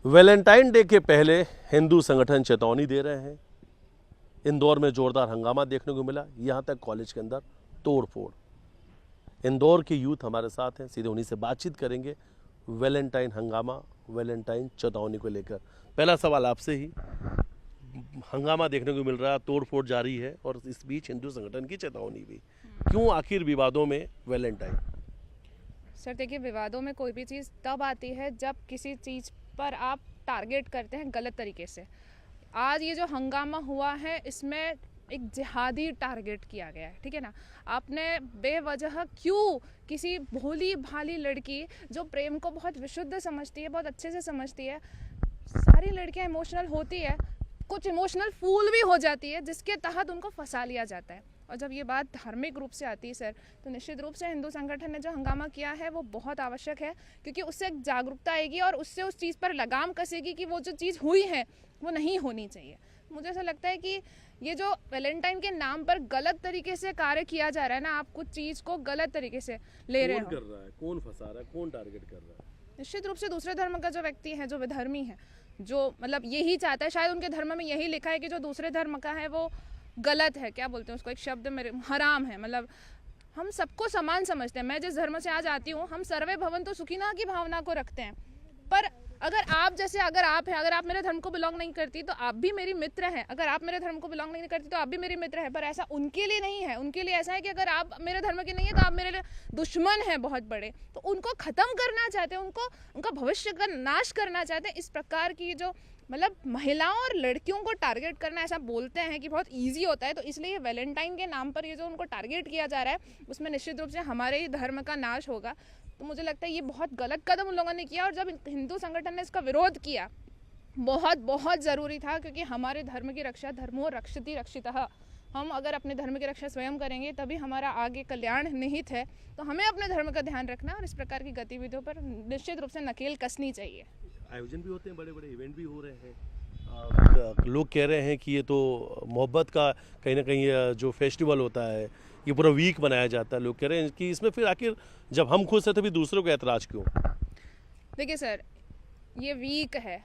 Valentine day के पहले हिंदू संगठन चेतावनी दे रहे हैं। इंदौर में जोरदार हंगामा देखने को मिला, यहाँ तक कॉलेज के अंदर तोड़फोड़। इंदौर के यूथ हमारे साथ हैं, सीधे उन्हीं से बातचीत करेंगे। वैलेंटाइन हंगामा, वैलेंटाइन चेतावनी को लेकर पहला सवाल आपसे ही। हंगामा देखने को मिल रहा है, तोड़फोड़ जारी है और इस बीच हिंदू संगठन की चेतावनी भी। क्यों आखिर विवादों में वैलेंटाइन? सर देखिए, विवादों में कोई भी चीज़ तब आती है जब किसी चीज़ पर आप टारगेट करते हैं गलत तरीके से। आज ये जो हंगामा हुआ है इसमें एक जिहादी टारगेट किया गया है, ठीक है ना। आपने बेवजह क्यों किसी भोली भाली लड़की जो प्रेम को बहुत विशुद्ध समझती है, बहुत अच्छे से समझती है, सारी लड़कियां इमोशनल होती है, कुछ इमोशनल फूल भी हो जाती है, जिसके तहत उनको फंसा लिया जाता है। और जब ये बात धार्मिक रूप से आती है सर, तो निश्चित रूप से हिंदू संगठन ने जो हंगामा किया है वो बहुत आवश्यक है, क्योंकि उससे एक जागरूकता आएगी और उससे उस चीज़ पर लगाम कसेगी कि वो जो चीज़ हुई है वो नहीं होनी चाहिए। मुझे ऐसा लगता है कि ये जो वैलेंटाइन के नाम पर गलत तरीके से कार्य किया जा रहा है ना, आप कुछ चीज़ को गलत तरीके से ले रहे हो। कौन कर रहा है, कौन फंसा रहा है, कौन टारगेट कर रहा है? निश्चित रूप से दूसरे धर्म का जो व्यक्ति है, जो विधर्मी है, जो मतलब यही चाहता है, शायद उनके धर्म में यही लिखा है कि जो दूसरे धर्म का है वो गलत है, क्या बोलते हैं उसको, एक शब्द मेरे हराम है। मतलब हम सबको समान समझते हैं। मैं जिस धर्म से आज आती हूँ, हम सर्वे भवन्तु सुखिनः की भावना को रखते हैं। पर अगर आप मेरे धर्म को बिलोंग नहीं करती तो आप भी मेरी मित्र हैं, अगर आप मेरे धर्म को बिलोंग नहीं करती तो आप भी मेरी मित्र हैं। पर ऐसा उनके लिए नहीं है। उनके लिए ऐसा है कि अगर आप मेरे धर्म के नहीं है तो आप मेरे लिए दुश्मन हैं बहुत बड़े, तो उनको ख़त्म करना चाहते हैं, उनका भविष्य का नाश करना चाहते हैं। इस प्रकार की जो मतलब महिलाओं और लड़कियों को टारगेट करना, ऐसा बोलते हैं कि बहुत इजी होता है, तो इसलिए वैलेंटाइन के नाम पर ये जो उनको टारगेट किया जा रहा है उसमें निश्चित रूप से हमारे ही धर्म का नाश होगा। तो मुझे लगता है ये बहुत गलत कदम उन लोगों ने किया, और जब हिंदू संगठन ने इसका विरोध किया, बहुत बहुत ज़रूरी था, क्योंकि हमारे धर्म की रक्षा धर्मो रक्षति रक्षितः। हम अगर अपने धर्म की रक्षा स्वयं करेंगे तभी हमारा आगे कल्याण निहित है। तो हमें अपने धर्म का ध्यान रखना और इस प्रकार की गतिविधियों पर निश्चित रूप से नकेल कसनी चाहिए। आयोजन भी होते हैं, बड़े बड़े इवेंट भी हो रहे हैं। लोग कह रहे हैं कि ये तो मोहब्बत का कहीं ना कहीं जो फेस्टिवल होता है, ये पूरा वीक मनाया जाता है। लोग कह रहे हैं कि इसमें फिर आखिर जब हम खुश हैं तभी दूसरों को ऐतराज़ क्यों? देखिए सर, ये वीक है।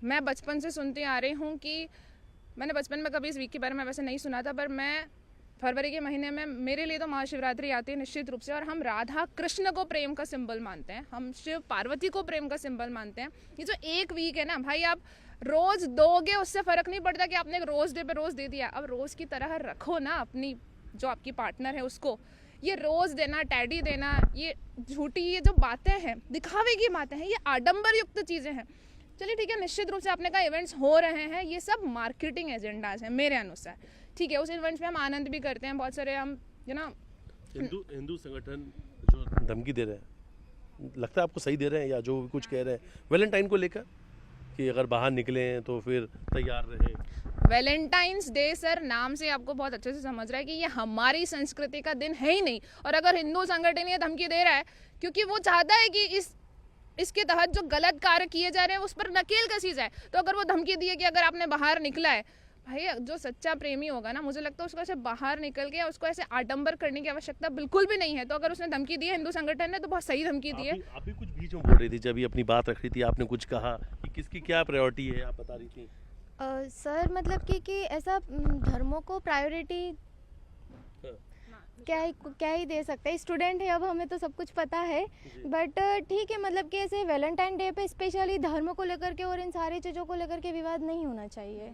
मैं बचपन से सुनती आ रही हूँ कि मैंने बचपन में कभी इस वीक के बारे में वैसे नहीं सुना था, पर मैं फरवरी के महीने में, मेरे लिए तो महाशिवरात्रि आती है निश्चित रूप से, और हम राधा कृष्ण को प्रेम का सिंबल मानते हैं, हम शिव पार्वती को प्रेम का सिंबल मानते हैं। ये जो एक वीक है ना भाई, आप रोज़ दोगे उससे फ़र्क नहीं पड़ता कि आपने रोज़ डे पे रोज़ दे दिया। अब रोज़ की तरह रखो ना अपनी जो आपकी पार्टनर है उसको। ये रोज़ देना, टैडी देना, ये झूठी ये जो बातें हैं, दिखावे की बातें हैं, ये आडंबर युक्त चीज़ें हैं। चलिए ठीक है, निश्चित रूप से आपने कहा इवेंट्स हो रहे हैं, ये सब मार्केटिंग एजेंडाज हैं मेरे अनुसार। ठीक है, उस इवेंट्स में हम आनंद भी करते हैं, बहुत सारे हम हिंदू संगठन जो धमकी दे रहे हैं, लगता है आपको सही दे रहे हैं या जो कुछ कह रहे हैं वैलेंटाइन को लेकर कि अगर बाहर निकले तो फिर तैयार रहें? वैलेंटाइंस डे सर नाम से आपको बहुत अच्छे से समझ रहा है कि ये हमारी संस्कृति का दिन है ही नहीं। और अगर हिंदू संगठन ये धमकी दे रहा है क्योंकि वो चाहता है कि इसके तहत जो गलत कार्य किए जा रहे हैं उस पर नकेल कसी जाए, तो अगर वो धमकी दी है कि अगर आपने बाहर निकला है, भाई जो सच्चा प्रेमी होगा ना, मुझे लगता है उसको ऐसे बाहर निकल के उसको ऐसे आडंबर करने की आवश्यकता बिल्कुल भी नहीं है। तो अगर उसने धमकी दी है हिंदू संगठन ने, तो बहुत सही धमकी दी है। आप भी कुछ बीच में बोल रही थी, जब भी अपनी बात रख रही थी आपने कुछ कहा कि किसकी क्या प्रायोरिटी है, आप बता रही थी। सर मतलब कि ऐसा धर्मों को प्रायोरिटी क्या ही दे सकते हैं। स्टूडेंट है, अब हमें तो सब कुछ पता है, बट ठीक है, मतलब कि ऐसे वैलेंटाइन डे पे स्पेशली धर्म को लेकर के और इन सारी चीज़ों को लेकर के विवाद नहीं होना चाहिए।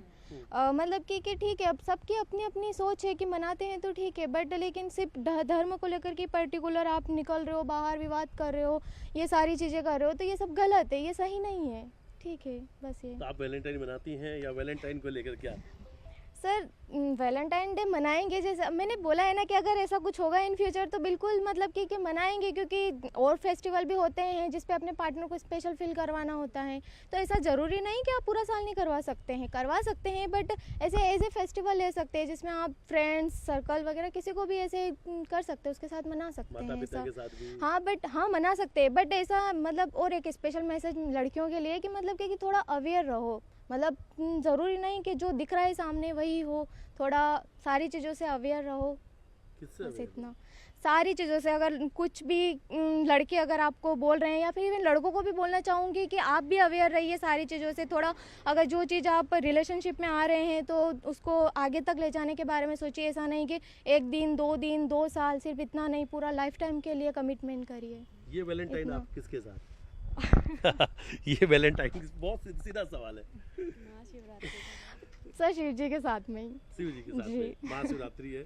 मतलब कि ठीक है, अब सबकी अपनी अपनी सोच है कि मनाते हैं तो ठीक है, बट लेकिन सिर्फ धर्म को लेकर के पर्टिकुलर आप निकल रहे हो बाहर, विवाद कर रहे हो, ये सारी चीज़ें कर रहे हो, तो ये सब गलत है, ये सही नहीं है। ठीक है, बस ये। तो आप वैलेंटाइन मनाती हैं या वैलेंटाइन को लेकर क्या? सर वैलेंटाइन डे मनाएंगे, जैसा मैंने बोला है ना कि अगर ऐसा कुछ होगा इन फ्यूचर तो बिल्कुल मतलब कि मनाएंगे, क्योंकि और फेस्टिवल भी होते हैं जिस पे अपने पार्टनर को स्पेशल फील करवाना होता है। तो ऐसा ज़रूरी नहीं कि आप पूरा साल नहीं करवा सकते हैं, बट ऐसे एज ए फेस्टिवल ले सकते हैं जिसमें आप फ्रेंड्स सर्कल वगैरह किसी को भी ऐसे कर सकते हैं, उसके साथ मना सकते हैं ऐसा। हाँ, बट हाँ मना सकते हैं, बट ऐसा मतलब और एक स्पेशल मैसेज लड़कियों के लिए कि मतलब कि थोड़ा अवेयर रहो। मतलब ज़रूरी नहीं कि जो दिख रहा है सामने वही हो, थोड़ा सारी चीज़ों से अवेयर रहो, बस इतना। सारी चीज़ों से। अगर कुछ भी लड़के अगर आपको बोल रहे हैं या फिर इवन लड़कों को भी बोलना चाहूँगी कि आप भी अवेयर रहिए सारी चीज़ों से थोड़ा। अगर जो चीज़ आप रिलेशनशिप में आ रहे हैं तो उसको आगे तक ले जाने के बारे में सोचिए। ऐसा नहीं कि 1 दिन 2 दिन 2 साल, सिर्फ इतना नहीं, पूरा लाइफ टाइम के लिए कमिटमेंट करिए। ये वैलेंटाइन इतना। आप किसके साथ? ये वैलेंटाइन बहुत सीधा सवाल है। सर शिव जी के साथ में ही। शिव जी के साथ जी। में महाशिवरात्रि है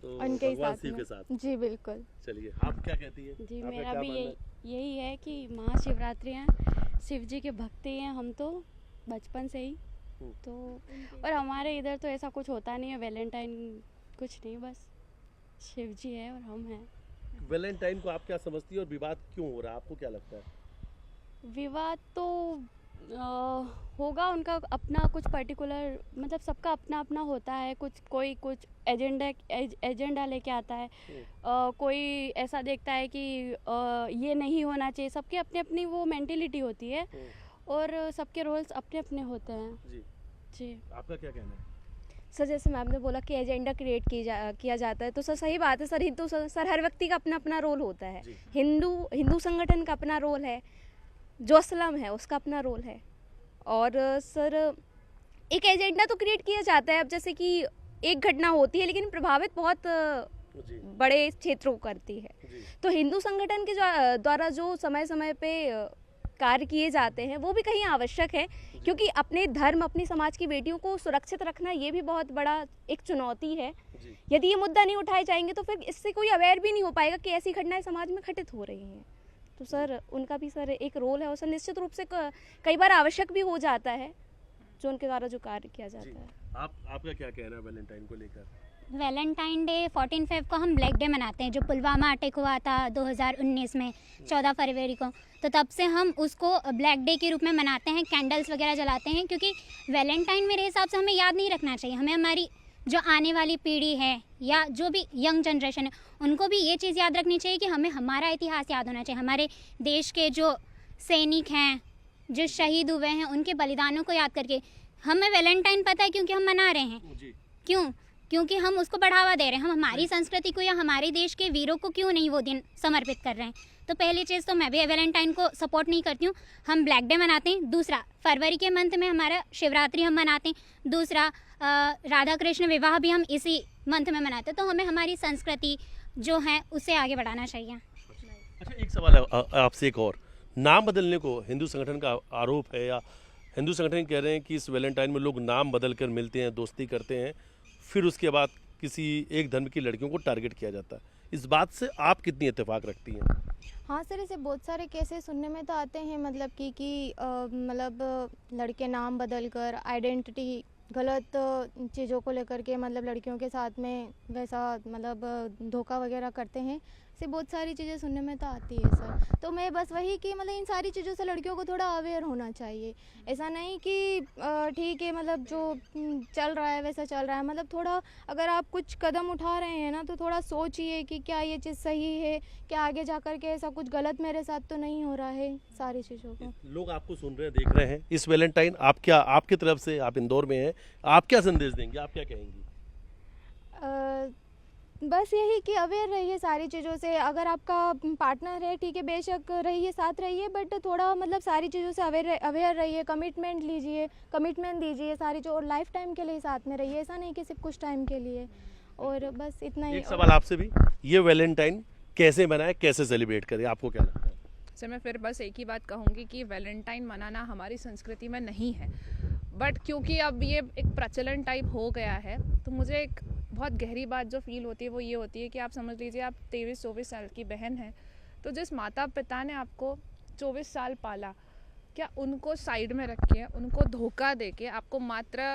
तो उनके ही भगवान साथ शिव में। के साथ। जी बिल्कुल। चलिए आप क्या कहती हैं? जी आपका मेरा क्या भी मानना यही है कि महाशिवरात्रि हैं, शिव जी के भक्ति हैं हम तो बचपन से ही। तो और हमारे इधर तो ऐसा कुछ होता नहीं है, वैलेंटाइन कुछ नहीं, बस शिव जी है और हम हैं। वैलेंटाइन को आप क्या समझती है और विवाद क्यों हो रहा है, आपको क्या लगता है? विवाद तो होगा, उनका अपना कुछ पर्टिकुलर, मतलब सबका अपना अपना होता है। कोई कुछ एजेंडा लेके आता है, कोई ऐसा देखता है कि ये नहीं होना चाहिए। सबके अपनी अपनी वो मेंटेलिटी होती है और सबके रोल्स अपने अपने होते हैं। जी जी आपका क्या कहना है? सर जैसे मैम ने बोला कि एजेंडा क्रिएट किया जाता है, तो सर सही बात है सर। सर हर व्यक्ति का अपना अपना रोल होता है। जी। हिंदू संगठन का अपना रोल है, जो असलम है उसका अपना रोल है। और सर एक एजेंडा तो क्रिएट किया जाता है। अब जैसे कि एक घटना होती है लेकिन प्रभावित बहुत जी बड़े क्षेत्रों को करती है। जी तो हिंदू संगठन के द्वारा जो समय समय पे कार्य किए जाते हैं वो भी कहीं आवश्यक है, क्योंकि अपने धर्म, अपनी समाज की बेटियों को सुरक्षित रखना ये भी बहुत बड़ा एक चुनौती है। जी यदि ये मुद्दा नहीं उठाए जाएंगे तो फिर इससे कोई अवेयर भी नहीं हो पाएगा कि ऐसी घटनाएं समाज में घटित हो रही हैं। तो सर उनका भी सर एक रोल है और सर निश्चित रूप से कई बार आवश्यक भी हो जाता है जो उनके द्वारा जो कार्य किया जी जाता है। आपका क्या कहना है वैलेंटाइन को लेकर? वैलेंटाइन डे 14 फेब को हम ब्लैक डे मनाते हैं, जो पुलवामा अटैक हुआ था 2019 में 14 फरवरी को। तो तब से हम उसको ब्लैक डे के रूप में मनाते हैं, कैंडल्स वगैरह जलाते हैं। क्योंकि वैलेंटाइन मेरे हिसाब से हमें याद नहीं रखना चाहिए। हमें हमारी जो आने वाली पीढ़ी है या जो भी यंग जनरेशन है उनको भी ये चीज़ याद रखनी चाहिए कि हमें हमारा इतिहास याद होना चाहिए। हमारे देश के जो सैनिक हैं, जो शहीद हुए हैं, उनके बलिदानों को याद करके हमें वैलेंटाइन पता है क्योंकि हम मना रहे हैं। जी क्यों? क्योंकि हम उसको बढ़ावा दे रहे हैं। हम हमारी संस्कृति को या हमारे देश के वीरों को क्यों नहीं वो दिन समर्पित कर रहे हैं। तो पहली चीज़ तो मैं भी वैलेंटाइन को सपोर्ट नहीं करती हूँ। हम ब्लैक डे मनाते हैं। दूसरा, फरवरी के मंथ में हमारा शिवरात्रि हम मनाते हैं। दूसरा, राधा कृष्ण विवाह भी हम इसी मंथ में मनाते हैं। तो हमें हमारी संस्कृति जो है उसे आगे बढ़ाना चाहिए। अच्छा एक सवाल है आपसे एक और, नाम बदलने को हिंदू संगठन का आरोप है या हिंदू संगठन कह रहे हैं कि इस वैलेंटाइन में लोग नाम बदल कर मिलते हैं, दोस्ती करते हैं, फिर उसके बाद किसी एक धर्म की लड़कियों को टारगेट किया जाता है। इस बात से आप कितनी इत्तेफाक रखती हैं? हाँ सर, ऐसे बहुत सारे केसेस सुनने में तो आते हैं, मतलब कि मतलब लड़के नाम बदल कर आइडेंटिटी गलत चीज़ों को लेकर के मतलब लड़कियों के साथ में वैसा मतलब धोखा वगैरह करते हैं। ऐसे बहुत सारी चीज़ें सुनने में तो आती है सर। तो मैं बस वही कि मतलब इन सारी चीज़ों से लड़कियों को थोड़ा अवेयर होना चाहिए। ऐसा नहीं कि ठीक है मतलब जो चल रहा है वैसा चल रहा है, मतलब थोड़ा अगर आप कुछ कदम उठा रहे हैं ना तो थोड़ा सोचिए कि क्या ये चीज़ सही है, क्या आगे जा कर के ऐसा कुछ गलत मेरे साथ तो नहीं हो रहा है। सारी चीज़ों को लोग आपको सुन रहे हैं, देख रहे हैं। इस वैलेंटाइन आप क्या, आपकी तरफ से, आप इंदौर में हैं, आप क्या संदेश देंगे, आप क्या कहेंगी? बस यही कि अवेयर रहिए सारी चीज़ों से। अगर आपका पार्टनर है ठीक है, बेशक रहिए, साथ रहिए, बट थोड़ा मतलब सारी चीज़ों से अवेयर रहिए, कमिटमेंट दीजिए सारी जो, और लाइफ टाइम के लिए साथ में रहिए। ऐसा नहीं कि सिर्फ कुछ टाइम के लिए। और बस इतना ही। एक सवाल आपसे भी, ये वैलेंटाइन कैसे मनाए, कैसे सेलिब्रेट करें, आपको क्या लगता है? सर मैं फिर बस एक ही बात कहूँगी कि वैलेंटाइन मनाना हमारी संस्कृति में नहीं है, बट क्योंकि अब ये एक प्रचलन टाइप हो गया है तो मुझे एक बहुत गहरी बात जो फील होती है वो ये होती है कि आप समझ लीजिए आप 23-24 साल की बहन हैं, तो जिस माता पिता ने आपको 24 साल पाला, क्या उनको साइड में रख के, उनको धोखा दे के आपको मात्र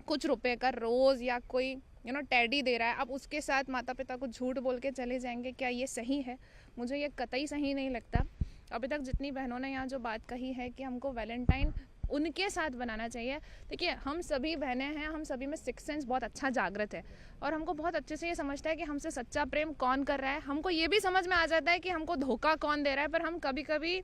कुछ रुपए का रोज़ या कोई टेडी दे रहा है, आप उसके साथ माता पिता को झूठ बोल के चले जाएंगे? क्या ये सही है? मुझे ये कतई सही नहीं लगता। अभी तक जितनी बहनों ने यहाँ जो बात कही है कि हमको वैलेंटाइन उनके साथ बनाना चाहिए, देखिए हम सभी बहनें हैं, हम सभी में सिक्स सेंस बहुत अच्छा जागृत है और हमको बहुत अच्छे से ये समझता है कि हमसे सच्चा प्रेम कौन कर रहा है। हमको ये भी समझ में आ जाता है कि हमको धोखा कौन दे रहा है, पर हम कभी कभी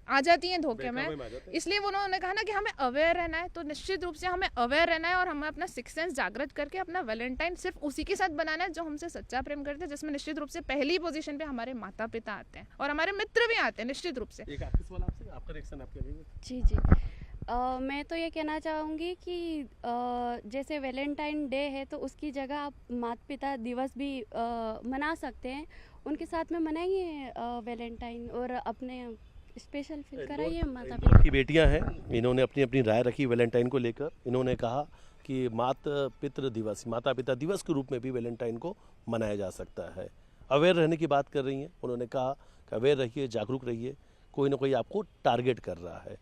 आ जाती हैं धोखे में। बहकावे में आ जाते हैं। इसलिए उन्होंने कहा ना कि हमें अवेयर रहना है, तो निश्चित रूप से हमें अवेयर रहना है और हमें अपना सिक्स सेंस जागृत करके अपना वैलेंटाइन सिर्फ उसी के साथ बनाना है जो हमसे सच्चा प्रेम करते हैं, जिसमें निश्चित रूप से पहली पोजीशन पे हमारे माता पिता आते हैं और हमारे मित्र भी आते हैं निश्चित रूप से। एक आखिरी सवाल आपसे, आपका रिएक्शन आपके अभी में। जी जी। मैं तो ये कहना चाहूँगी कि जैसे वैलेंटाइन डे है तो उसकी जगह आप माता पिता दिवस भी मना सकते हैं, उनके साथ में मनाइए वैलेंटाइन और अपने स्पेशल फील कराइए माता इंदौर पिता। की बेटियां हैं, इन्होंने अपनी अपनी राय रखी वैलेंटाइन को लेकर। इन्होंने कहा कि माता पिता दिवस के रूप में भी वैलेंटाइन को मनाया जा सकता है। अवेयर रहने की बात कर रही हैं। उन्होंने कहा कि अवेयर रहिए, जागरूक रहिए, कोई ना कोई आपको टारगेट कर रहा है।